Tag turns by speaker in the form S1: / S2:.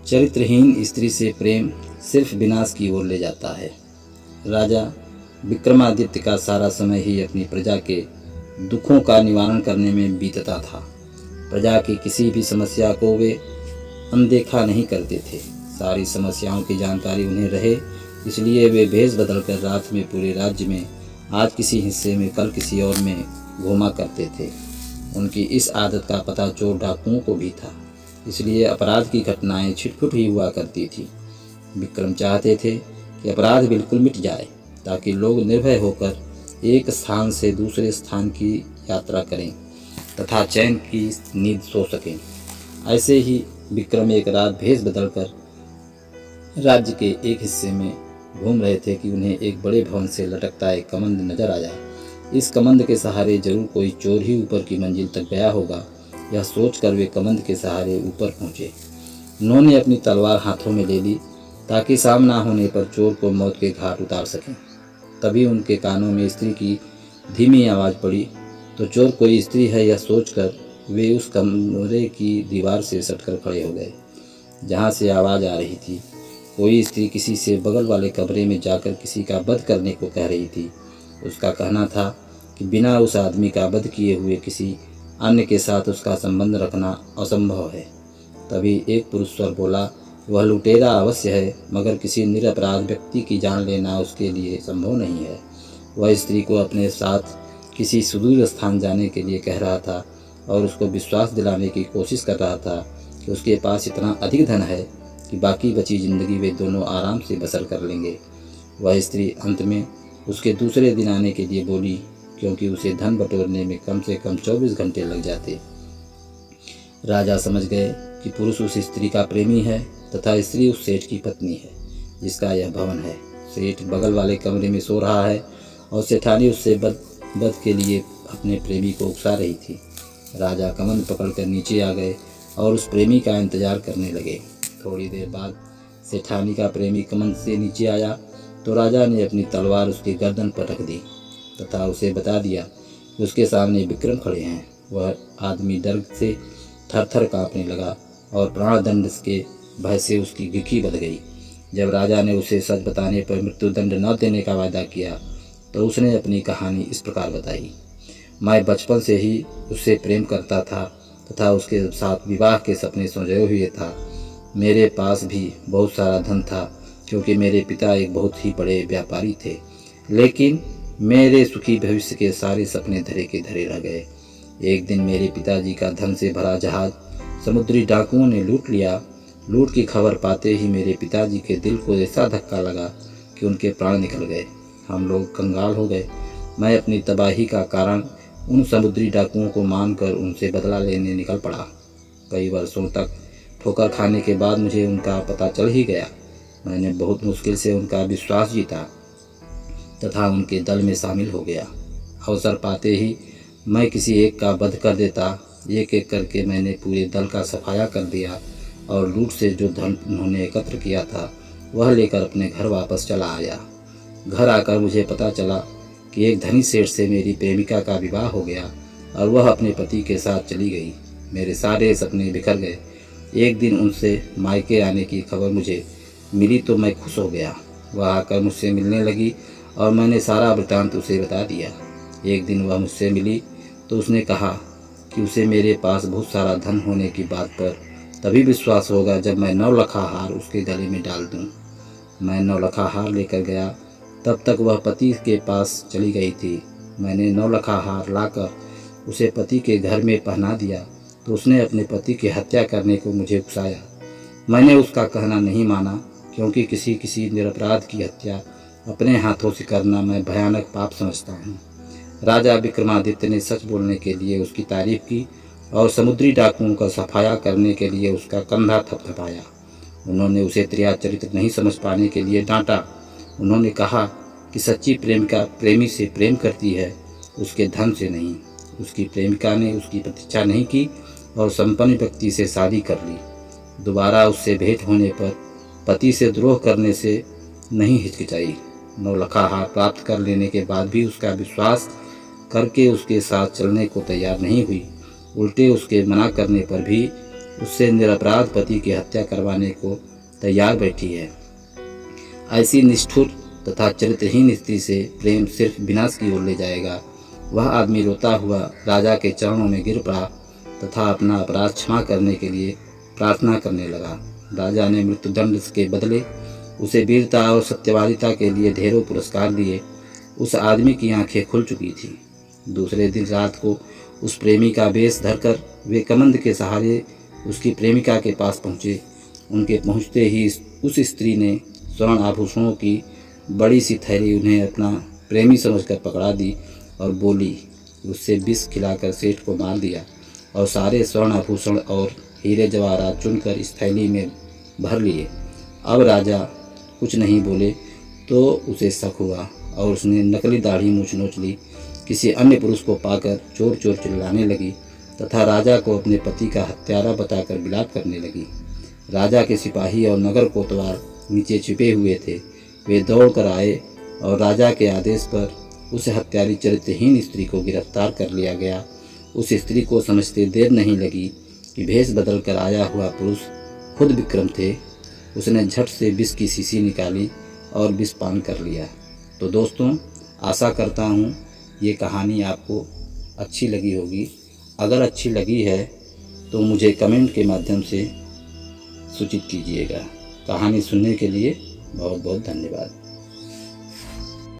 S1: चरित्रहीन स्त्री से प्रेम सिर्फ विनाश की ओर ले जाता है। राजा विक्रमादित्य का सारा समय ही अपनी प्रजा के दुखों का निवारण करने में बीतता था। प्रजा की किसी भी समस्या को वे अनदेखा नहीं करते थे। सारी समस्याओं की जानकारी उन्हें रहे, इसलिए वे भेष बदलकर रात में पूरे राज्य में आज किसी हिस्से में कल किसी और में घूमा करते थे। उनकी इस आदत का पता चोर डाकुओं को भी था, इसलिए अपराध की घटनाएं छिटपुट ही हुआ करती थी। विक्रम चाहते थे कि अपराध बिल्कुल मिट जाए, ताकि लोग निर्भय होकर एक स्थान से दूसरे स्थान की यात्रा करें तथा चैन की नींद सो सकें। ऐसे ही विक्रम एक रात भेष बदलकर राज्य के एक हिस्से में घूम रहे थे कि उन्हें एक बड़े भवन से लटकता एक कमंद नजर आया। इस कमंद के सहारे जरूर कोई चोर ही ऊपर की मंजिल तक गया होगा। यह सोचकर वे कमंद के सहारे ऊपर पहुंचे। उन्होंने अपनी तलवार हाथों में ले ली ताकि सामना होने पर चोर को मौत के घाट उतार सकें। तभी उनके कानों में स्त्री की धीमी आवाज़ पड़ी, तो चोर कोई स्त्री है यह सोचकर वे उस कमरे की दीवार से सटकर खड़े हो गए जहाँ से आवाज़ आ रही थी। कोई स्त्री किसी से बगल वाले कमरे में जाकर किसी का वध करने को कह रही थी। उसका कहना था कि बिना उस आदमी का वध किए हुए किसी अन्य के साथ उसका संबंध रखना असंभव है। तभी एक पुरुष स्वर बोला, वह लुटेरा अवश्य है, मगर किसी निरपराध व्यक्ति की जान लेना उसके लिए संभव नहीं है। वह स्त्री को अपने साथ किसी सुदूर स्थान जाने के लिए कह रहा था और उसको विश्वास दिलाने की कोशिश कर रहा था कि उसके पास इतना अधिक धन है कि बाकी बची जिंदगी वे दोनों आराम से बसर कर लेंगे। वह स्त्री अंत में उसके दूसरे दिन आने के लिए बोली, क्योंकि उसे धन बटोरने में कम से कम 24 घंटे लग जाते। राजा समझ गए कि पुरुष उस स्त्री का प्रेमी है तथा स्त्री उस सेठ की पत्नी है जिसका यह भवन है। सेठ बगल वाले कमरे में सो रहा है और सेठानी उससे बद के लिए अपने प्रेमी को उकसा रही थी। राजा कमंद पकड़कर नीचे आ गए और उस प्रेमी का इंतजार करने लगे। थोड़ी देर बाद सेठानी का प्रेमी कमंद से नीचे आया तो राजा ने अपनी तलवार उसकी गर्दन पर रख दी तथा उसे बता दिया कि उसके सामने विक्रम खड़े हैं। वह आदमी डर से थर-थर कांपने लगा और प्राणदंड के भय से उसकी गिकी बंध गई। जब राजा ने उसे सच बताने पर मृत्युदंड न देने का वादा किया तो उसने अपनी कहानी इस प्रकार बताई। मैं बचपन से ही उससे प्रेम करता था तथा उसके साथ विवाह के सपने सोचे हुए था। मेरे पास भी बहुत सारा धन था, क्योंकि मेरे पिता एक बहुत ही बड़े व्यापारी थे, लेकिन मेरे सुखी भविष्य के सारे सपने धरे के धरे रह गए। एक दिन मेरे पिताजी का धन से भरा जहाज समुद्री डाकुओं ने लूट लिया। लूट की खबर पाते ही मेरे पिताजी के दिल को ऐसा धक्का लगा कि उनके प्राण निकल गए। हम लोग कंगाल हो गए। मैं अपनी तबाही का कारण उन समुद्री डाकुओं को मानकर उनसे बदला लेने निकल पड़ा। कई वर्षों तक ठोकर खाने के बाद मुझे उनका पता चल ही गया। मैंने बहुत मुश्किल से उनका विश्वास जीता तथा उनके दल में शामिल हो गया। अवसर पाते ही मैं किसी एक का वध कर देता। एक एक करके मैंने पूरे दल का सफाया कर दिया और लूट से जो धन उन्होंने एकत्र किया था वह लेकर अपने घर वापस चला आया। घर आकर मुझे पता चला कि एक धनी सेठ से मेरी प्रेमिका का विवाह हो गया और वह अपने पति के साथ चली गई। मेरे सारे सपने बिखर गए। एक दिन उनसे मायके आने की खबर मुझे मिली तो मैं खुश हो गया। वह आकर मुझसे मिलने लगी और मैंने सारा वृतांत उसे बता दिया। एक दिन वह मुझसे मिली तो उसने कहा कि उसे मेरे पास बहुत सारा धन होने की बात पर तभी विश्वास होगा जब मैं 9 लखा हार उसके गले में डाल दूं। मैं 9 लखा हार लेकर गया। तब तक वह पति के पास चली गई थी। मैंने 9 लखा हार लाकर उसे पति के घर में पहना दिया तो उसने अपने पति की हत्या करने को मुझे उकसाया। मैंने उसका कहना नहीं माना, क्योंकि किसी निरपराध की हत्या अपने हाथों से करना मैं भयानक पाप समझता हूँ। राजा विक्रमादित्य ने सच बोलने के लिए उसकी तारीफ की और समुद्री डाकुओं का सफाया करने के लिए उसका कंधा थपथपाया। उन्होंने उसे त्रिया चरित्र नहीं समझ पाने के लिए डांटा। उन्होंने कहा कि सच्ची प्रेमिका प्रेमी से प्रेम करती है, उसके धन से नहीं। उसकी प्रेमिका ने उसकी प्रतीक्षा नहीं की और संपन्न व्यक्ति से शादी कर ली। दोबारा उससे भेंट होने पर पति से द्रोह करने से नहीं हिचकिचाई। 9 लखा हार प्राप्त कर लेने के बाद भी उसका विश्वास करके उसके साथ चलने को तैयार नहीं हुई। उल्टे उसके मना करने पर भी उससे निरपराध पति की हत्या करवाने को तैयार बैठी है। ऐसी निष्ठुर तथा चरित्रहीन स्त्री से प्रेम सिर्फ विनाश की ओर ले जाएगा। वह आदमी रोता हुआ राजा के चरणों में गिर पड़ा तथा अपना अपराध क्षमा करने के लिए प्रार्थना करने लगा। राजा ने मृत्युदंड के बदले उसे वीरता और सत्यवादिता के लिए ढेरों पुरस्कार दिए। उस आदमी की आंखें खुल चुकी थी। दूसरे दिन रात को उस प्रेमी का वेश धरकर वे कमंद के सहारे उसकी प्रेमिका के पास पहुँचे। उनके पहुँचते ही उस स्त्री ने स्वर्ण आभूषणों की बड़ी सी थैली उन्हें अपना प्रेमी समझकर पकड़ा दी और बोली, उससे विष खिलाकर सेठ को मार दिया और सारे स्वर्ण आभूषण और हीरे जवाहरात चुनकर इस थैली में भर लिए। अब राजा कुछ नहीं बोले तो उसे शक हुआ और उसने नकली दाढ़ी मूछ नोच ली। किसी अन्य पुरुष को पाकर चोर चोर चिल्लाने लगी तथा राजा को अपने पति का हत्यारा बताकर विलाप करने लगी। राजा के सिपाही और नगर कोतवाल नीचे छिपे हुए थे। वे दौड़ कर आए और राजा के आदेश पर उस हत्यारी चरित्रहीन स्त्री को गिरफ्तार कर लिया गया। उस स्त्री को समझते देर नहीं लगी कि भेष बदल कर आया हुआ पुरुष खुद विक्रम थे। उसने झट से विष की शीशी निकाली और विष पान कर लिया। तो दोस्तों, आशा करता हूँ ये कहानी आपको अच्छी लगी होगी। अगर अच्छी लगी है तो मुझे कमेंट के माध्यम से सूचित कीजिएगा। कहानी सुनने के लिए बहुत बहुत धन्यवाद।